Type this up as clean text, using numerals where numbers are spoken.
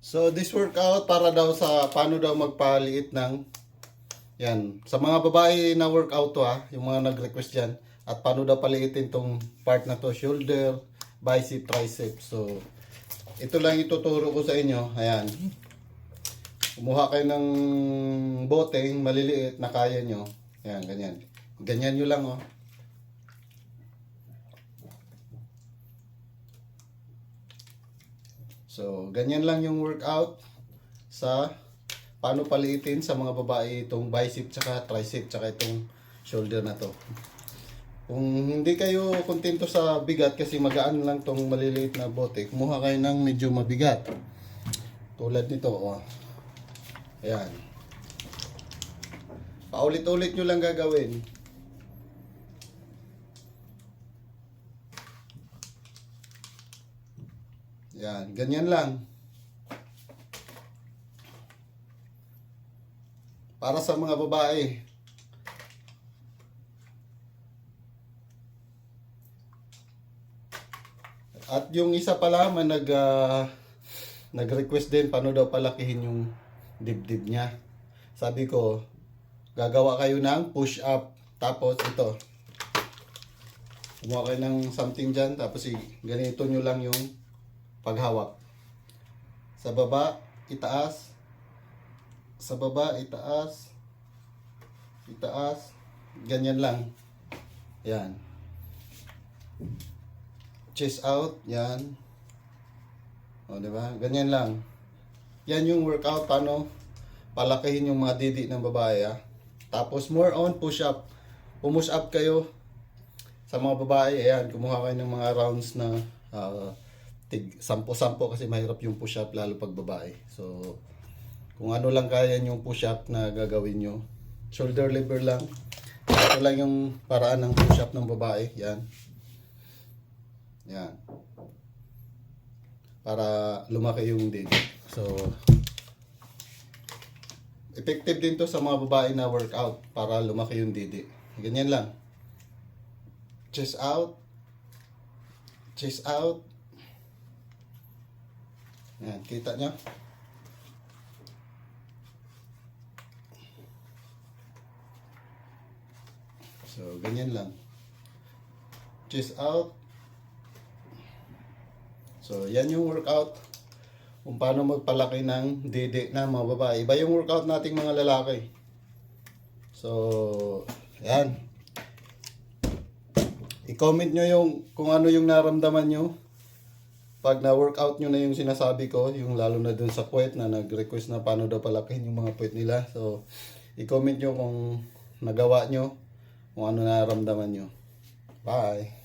So this workout para daw sa paano daw magpaliit ng yan. Sa mga babae na workout to yung mga nag-request diyan at paano daw paliitin tong part na to, shoulder, bicep, tricep. So ito lang ituturo ko sa inyo. Ayan. Kumuha kayo ng boteng maliliit na kaya nyo. Ayan, ganyan. Ganyan nyo lang So, ganyan lang yung workout sa paano paliitin sa mga babae itong bicep tsaka tricep tsaka itong shoulder na to. Kung hindi kayo kontento sa bigat kasi magaan lang tong maliliit na bote, kumuha kayo ng medyo mabigat. Tulad nito, Ayan. Paulit-ulit nyo lang gagawin. Yan, ganyan lang. Para sa mga babae. At yung isa pala, nag-request din paano daw palakihin yung dibdib niya. Sabi ko, gagawa kayo ng push up. Tapos ito. Kumuha kayo ng something dyan. Tapos ganito nyo lang yung paghawak. Sa baba, itaas. Sa baba, itaas. Itaas. Ganyan lang. Yan. Chest out. Yan. O, diba? Ganyan lang. Yan yung workout. Paano palakihin yung mga didi ng babae. Tapos more on push up. Push up kayo sa mga babae. Ayan. Kumuha kayo ng mga rounds na tig 10-10 kasi mahirap yung push up lalo pag babae. So kung ano lang kaya yung push up na gagawin nyo. Shoulder lever lang. Ito lang yung paraan ng push up ng babae. Yan. Yan. Para lumaki yung didi. So effective din to sa mga babae na workout para lumaki yung didi. Ganyan lang. Chest out. Chest out. Yan, kita nyo? So, ganyan lang. Chest out. So, yan yung workout. Kung paano magpalaki ng didi na mga babae. Iba yung workout nating mga lalaki. So, yan. I-comment nyo yung kung ano yung naramdaman nyo. Pag na-workout nyo na yung sinasabi ko, yung lalo na dun sa puwet na nag-request na paano daw palakihin yung mga puwet nila. So, i-comment nyo kung nagawa nyo, kung ano nararamdaman nyo. Bye!